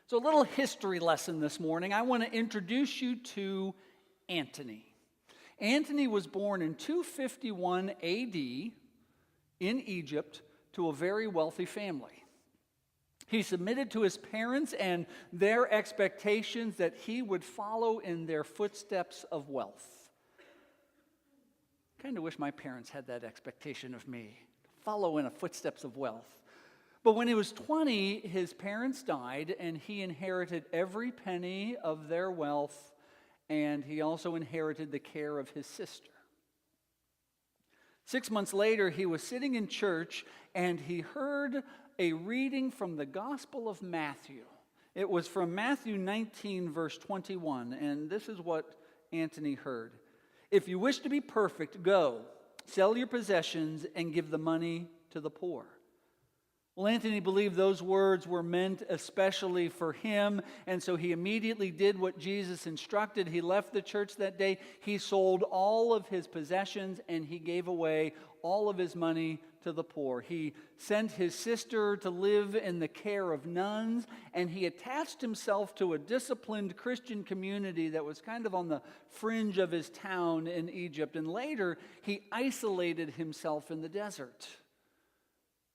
So, a little history lesson this morning. I want to introduce you to Antony. Antony was born in 251 AD in Egypt to a very wealthy family. He submitted to his parents and their expectations that he would follow in their footsteps of wealth. I kind of wish my parents had that expectation of me, follow in the footsteps of wealth. But when he was 20, his parents died, and he inherited every penny of their wealth, and he also inherited the care of his sister. 6 months later, he was sitting in church, and he heard a reading from the Gospel of Matthew. It was from Matthew 19, verse 21, and this is what Antony heard. "If you wish to be perfect, go, sell your possessions, and give the money to the poor." Well, Antony believed those words were meant especially for him, and so he immediately did what Jesus instructed. He left the church that day. He sold all of his possessions, and he gave away all of his money to the poor. He sent his sister to live in the care of nuns, and he attached himself to a disciplined Christian community that was kind of on the fringe of his town in Egypt. And later, he isolated himself in the desert.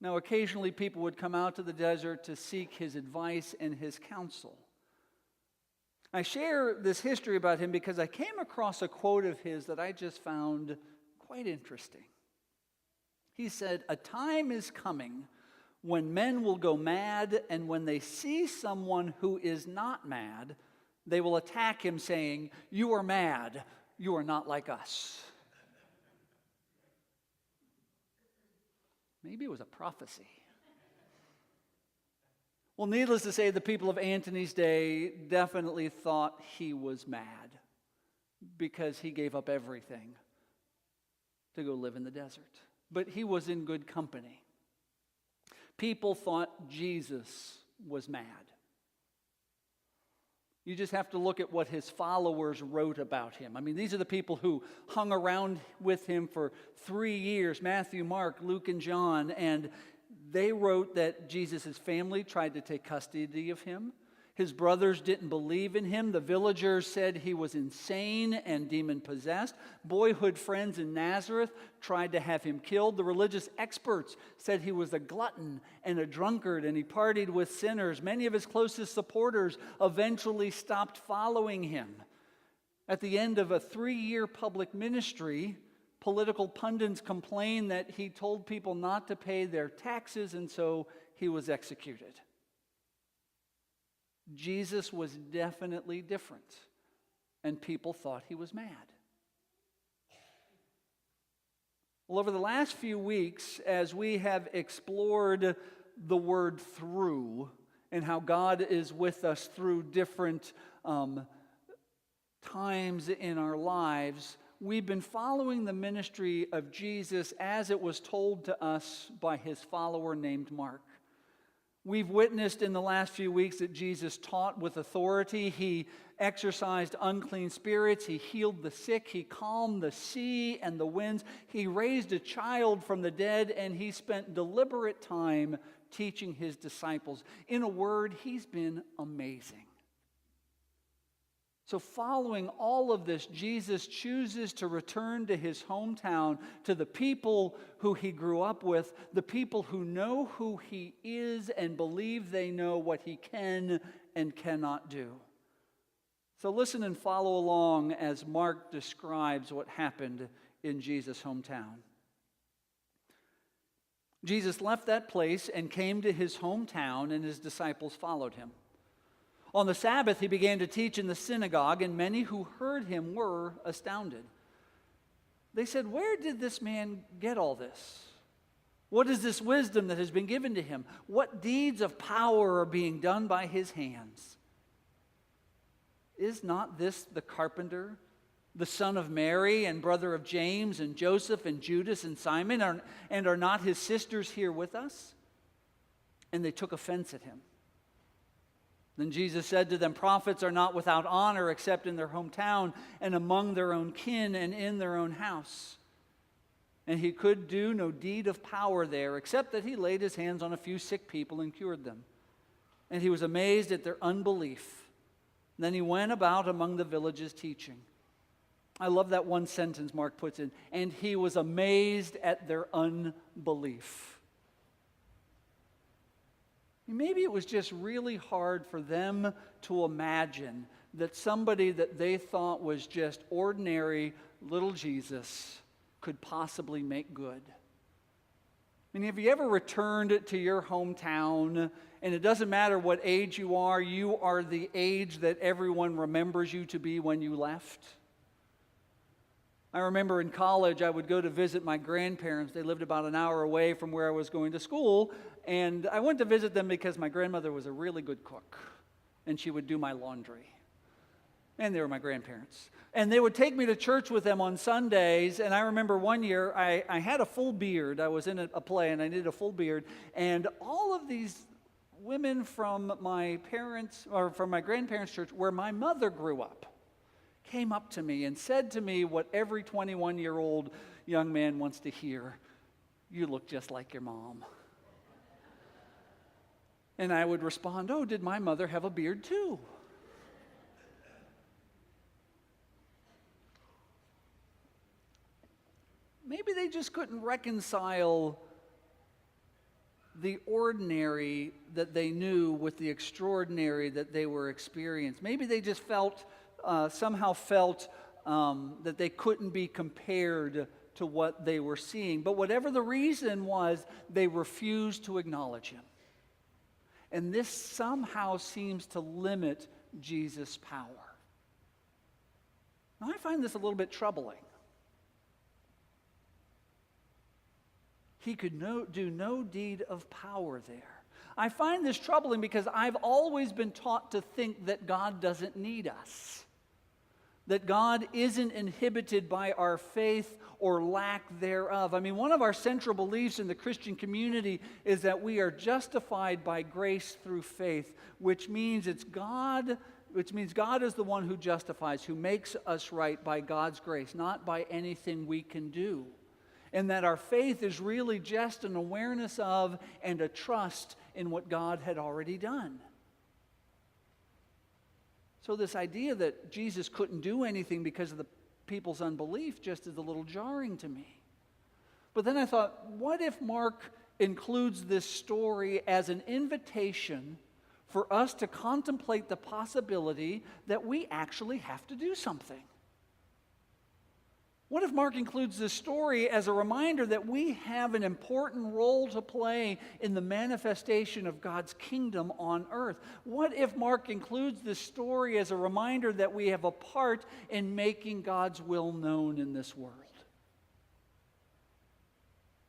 Now, occasionally people would come out to the desert to seek his advice and his counsel. I share this history about him because I came across a quote of his that I just found quite interesting. He said, "A time is coming when men will go mad, and when they see someone who is not mad, they will attack him saying, 'You are mad, you are not like us.'" Maybe it was a prophecy. Well, needless to say, the people of Antony's day definitely thought he was mad because he gave up everything to go live in the desert. But he was in good company. People thought Jesus was mad. You just have to look at what his followers wrote about him. I mean, these are the people who hung around with him for 3 years, Matthew, Mark, Luke, and John, and they wrote that Jesus' family tried to take custody of him. His brothers didn't believe in him. The villagers said he was insane and demon-possessed. Boyhood friends in Nazareth tried to have him killed. The religious experts said he was a glutton and a drunkard, and he partied with sinners. Many of his closest supporters eventually stopped following him. At the end of a 3-year public ministry, political pundits complained that he told people not to pay their taxes, and so he was executed. Jesus was definitely different, and people thought he was mad. Well, over the last few weeks, as we have explored the word "through" and how God is with us through different times in our lives, we've been following the ministry of Jesus as it was told to us by his follower named Mark. We've witnessed in the last few weeks that Jesus taught with authority. He exorcised unclean spirits. He healed the sick. He calmed the sea and the winds. He raised a child from the dead, and he spent deliberate time teaching his disciples. In a word, he's been amazing. So following all of this, Jesus chooses to return to his hometown, to the people who he grew up with, the people who know who he is and believe they know what he can and cannot do. So listen and follow along as Mark describes what happened in Jesus' hometown. Jesus left that place and came to his hometown, and his disciples followed him. On the Sabbath, he began to teach in the synagogue, and many who heard him were astounded. They said, "Where did this man get all this? What is this wisdom that has been given to him? What deeds of power are being done by his hands? Is not this the carpenter, the son of Mary and brother of James and Joseph and Judas and Simon? And are not his sisters here with us?" And they took offense at him. Then Jesus said to them, "Prophets are not without honor except in their hometown and among their own kin and in their own house." And he could do no deed of power there, except that he laid his hands on a few sick people and cured them. and he was amazed at their unbelief. Then he went about among the villages teaching. I love that one sentence Mark puts in, and he was amazed at their unbelief. Maybe it was just really hard for them to imagine that somebody that they thought was just ordinary little Jesus could possibly make good. I mean, have you ever returned to your hometown, and it doesn't matter what age you are the age that everyone remembers you to be when you left? I remember in college, I would go to visit my grandparents. They lived about an hour away from where I was going to school, and I went to visit them because my grandmother was a really good cook, and she would do my laundry. And they were my grandparents. And they would take me to church with them on Sundays, and I remember one year, I had a full beard. I was in a play, and I needed a full beard, and all of these women from my parents, or from my grandparents' church, where my mother grew up, came up to me and said to me what every 21-year-old young man wants to hear: "You look just like your mom." And I would respond, "Oh, did my mother have a beard too?" Maybe they just couldn't reconcile the ordinary that they knew with the extraordinary that they were experiencing. Maybe they just somehow felt that they couldn't be compared to what they were seeing. But whatever the reason was, they refused to acknowledge him. And this somehow seems to limit Jesus' power. Now, I find this a little bit troubling. He could do no deed of power there. I find this troubling because I've always been taught to think that God doesn't need us, that God isn't inhibited by our faith or lack thereof. I mean, one of our central beliefs in the Christian community is that we are justified by grace through faith, which means God is the one who justifies, who makes us right by God's grace, not by anything we can do. And that our faith is really just an awareness of and a trust in what God had already done. So this idea that Jesus couldn't do anything because of the people's unbelief just is a little jarring to me. But then I thought, what if Mark includes this story as an invitation for us to contemplate the possibility that we actually have to do something? What if Mark includes this story as a reminder that we have an important role to play in the manifestation of God's kingdom on earth? What if Mark includes this story as a reminder that we have a part in making God's will known in this world?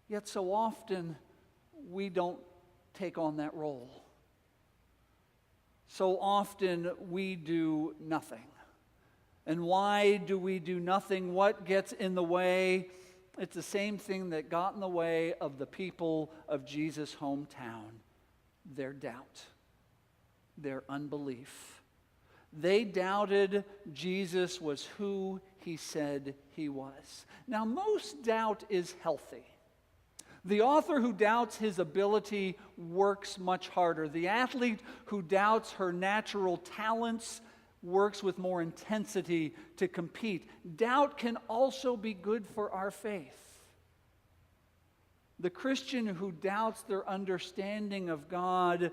Yet so often we don't take on that role. So often we do nothing. And why do we do nothing? What gets in the way? It's the same thing that got in the way of the people of Jesus' hometown: their doubt, their unbelief. They doubted Jesus was who he said he was. Now, most doubt is healthy. The author who doubts his ability works much harder. The athlete who doubts her natural talents works with more intensity to compete. Doubt can also be good for our faith. The Christian who doubts their understanding of God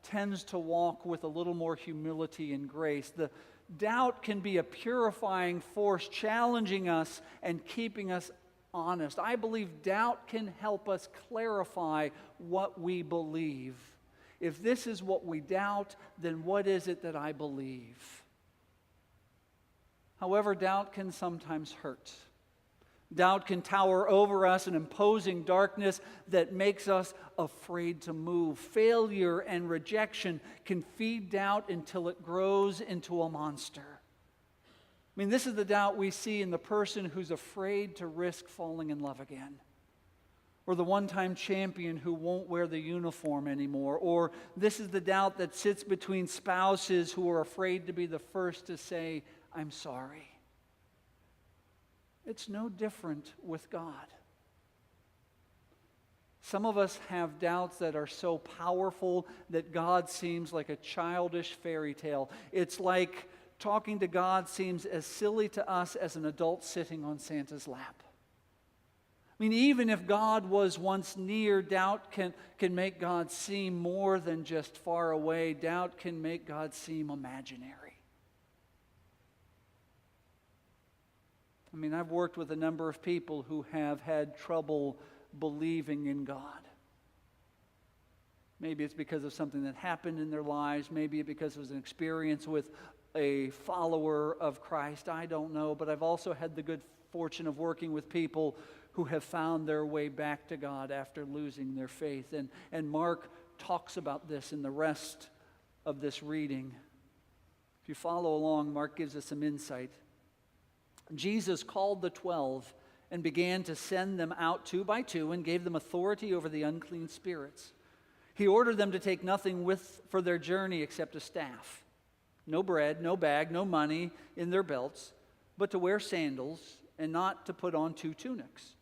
tends to walk with a little more humility and grace. The doubt can be a purifying force, challenging us and keeping us honest. I believe doubt can help us clarify what we believe. If this is what we doubt, then what is it that I believe? However, doubt can sometimes hurt. Doubt can tower over us, an imposing darkness that makes us afraid to move. Failure and rejection can feed doubt until it grows into a monster. I mean, this is the doubt we see in the person who's afraid to risk falling in love again, or the one-time champion who won't wear the uniform anymore, or this is the doubt that sits between spouses who are afraid to be the first to say, "I'm sorry." It's no different with God. Some of us have doubts that are so powerful that God seems like a childish fairy tale. It's like talking to God seems as silly to us as an adult sitting on Santa's lap. I mean, even if God was once near, doubt can make God seem more than just far away. Doubt can make God seem imaginary. I mean, I've worked with a number of people who have had trouble believing in God. Maybe it's because of something that happened in their lives. Maybe it's because it was an experience with a follower of Christ. I don't know. But I've also had the good fortune of working with people who have found their way back to God after losing their faith. And Mark talks about this in the rest of this reading. If you follow along, Mark gives us some insight. Jesus called the 12 and began to send them out 2 by 2 and gave them authority over the unclean spirits. He ordered them to take nothing for their journey except a staff. No bread, no bag, no money in their belts, but to wear sandals and not to put on 2 tunics.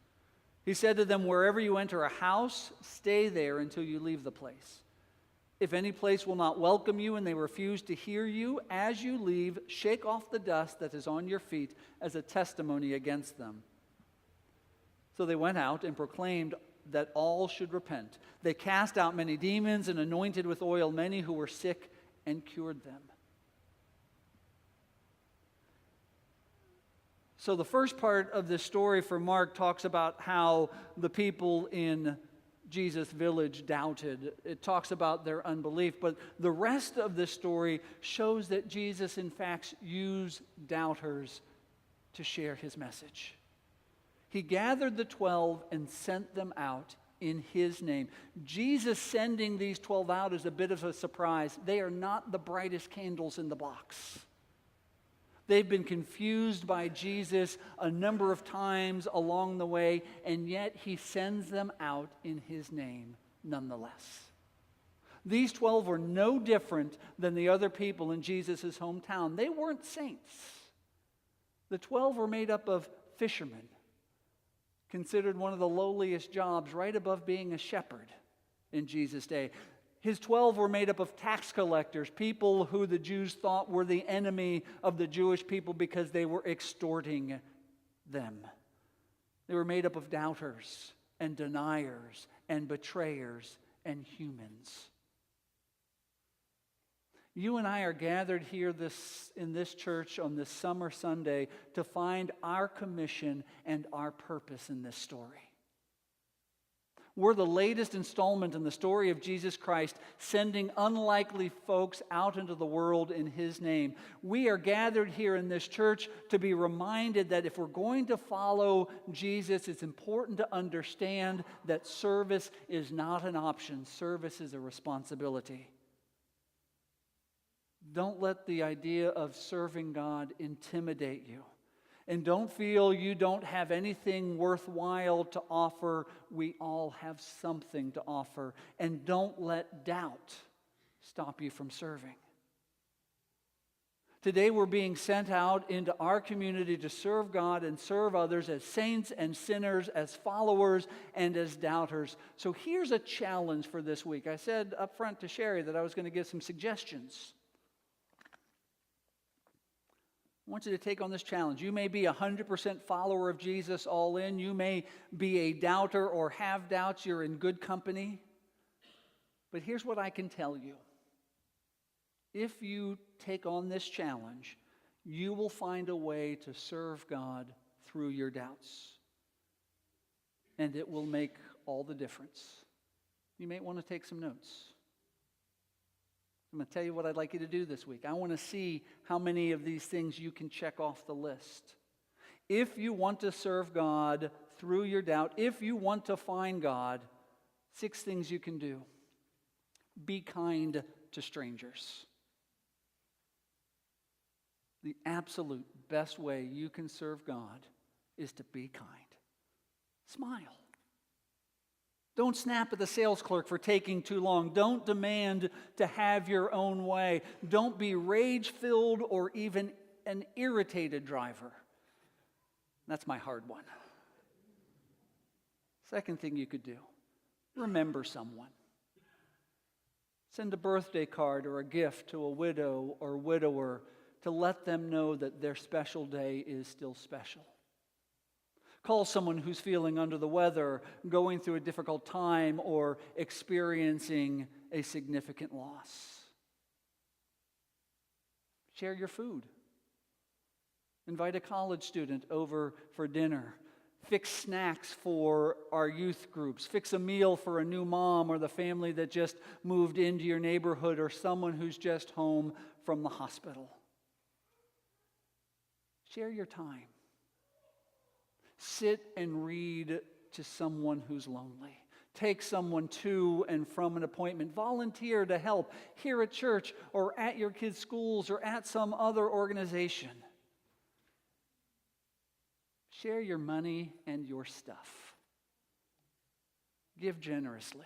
He said to them, wherever you enter a house, stay there until you leave the place. If any place will not welcome you and they refuse to hear you, as you leave, shake off the dust that is on your feet as a testimony against them. So they went out and proclaimed that all should repent. They cast out many demons and anointed with oil many who were sick and cured them. So the first part of this story for Mark talks about how the people in Jesus' village doubted. It talks about their unbelief. But the rest of this story shows that Jesus, in fact, used doubters to share his message. He gathered the 12 and sent them out in his name. Jesus sending these 12 out is a bit of a surprise. They are not the brightest candles in the box. They've been confused by Jesus a number of times along the way, and yet he sends them out in his name nonetheless. These 12 were no different than the other people in Jesus' hometown. They weren't saints. The 12 were made up of fishermen, considered one of the lowliest jobs, right above being a shepherd in Jesus' day. His 12 were made up of tax collectors, people who the Jews thought were the enemy of the Jewish people because they were extorting them. They were made up of doubters and deniers and betrayers and humans. You and I are gathered here in this church on this summer Sunday to find our commission and our purpose in this story. We're the latest installment in the story of Jesus Christ, sending unlikely folks out into the world in his name. We are gathered here in this church to be reminded that if we're going to follow Jesus, it's important to understand that service is not an option. Service is a responsibility. Don't let the idea of serving God intimidate you. And don't feel you don't have anything worthwhile to offer. We all have something to offer. And don't let doubt stop you from serving. Today we're being sent out into our community to serve God and serve others as saints and sinners, as followers and as doubters. So here's a challenge for this week. I said up front to Sherry that I was going to give some suggestions. I want you to take on this challenge. You may be a 100% follower of Jesus all in. You may be a doubter or have doubts. You're in good company. But here's what I can tell you. If you take on this challenge, you will find a way to serve God through your doubts. And it will make all the difference. You may want to take some notes. I'm going to tell you what I'd like you to do this week. I want to see how many of these things you can check off the list. If you want to serve God through your doubt, if you want to find God, 6 things you can do. Be kind to strangers. The absolute best way you can serve God is to be kind. Smile. Don't snap at the sales clerk for taking too long. Don't demand to have your own way. Don't be rage-filled or even an irritated driver. That's my hard one. Second thing you could do, remember someone. Send a birthday card or a gift to a widow or widower to let them know that their special day is still special. Call someone who's feeling under the weather, going through a difficult time, or experiencing a significant loss. Share your food. Invite a college student over for dinner. Fix snacks for our youth groups. Fix a meal for a new mom or the family that just moved into your neighborhood or someone who's just home from the hospital. Share your time. Sit and read to someone who's lonely. Take someone to and from an appointment. Volunteer to help here at church or at your kids' schools or at some other organization. Share your money and your stuff. Give generously.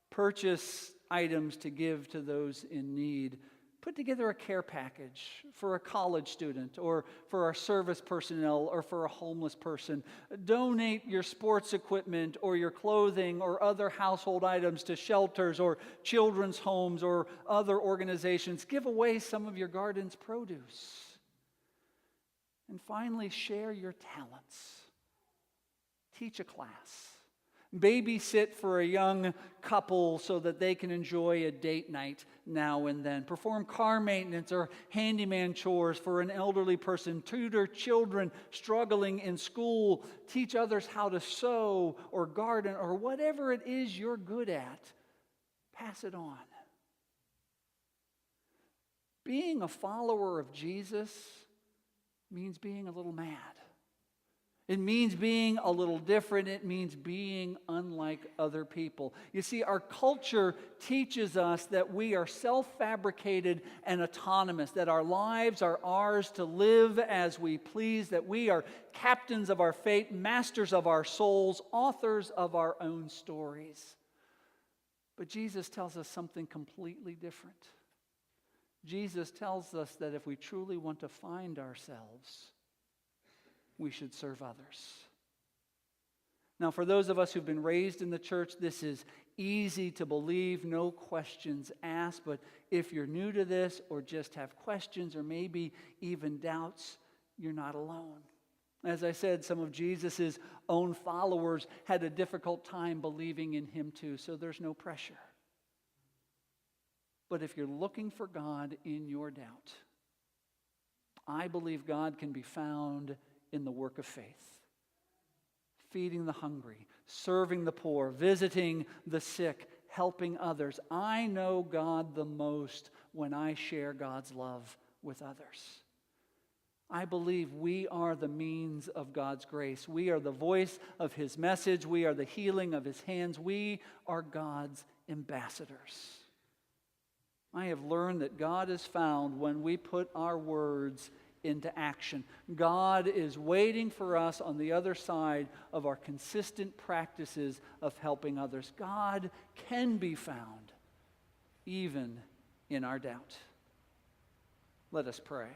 Purchase items to give to those in need. Put together a care package for a college student or for our service personnel or for a homeless person. Donate your sports equipment or your clothing or other household items to shelters or children's homes or other organizations. Give away some of your garden's produce. And finally, share your talents. Teach a class. Babysit for a young couple so that they can enjoy a date night now and then. Perform car maintenance or handyman chores for an elderly person. Tutor children struggling in school. Teach others how to sew or garden or whatever it is you're good at. Pass it on. Being a follower of Jesus means being a little mad. It means being a little different. It means being unlike other people. You see, our culture teaches us that we are self-fabricated and autonomous, that our lives are ours to live as we please, that we are captains of our fate, masters of our souls, authors of our own stories. But Jesus tells us something completely different. Jesus tells us that if we truly want to find ourselves, we should serve others. Now, for those of us who've been raised in the church, this is easy to believe, no questions asked. But if you're new to this or just have questions or maybe even doubts, you're not alone. As I said, some of Jesus' own followers had a difficult time believing in him too, so there's no pressure. But if you're looking for God in your doubt, I believe God can be found in the work of faith. Feeding the hungry, serving the poor, visiting the sick, helping others. I know God the most when I share God's love with others. I believe we are the means of God's grace. We are the voice of his message. We are the healing of his hands. We are God's ambassadors. I have learned that God is found when we put our words into action. God is waiting for us on the other side of our consistent practices of helping others. God can be found even in our doubt. Let us pray.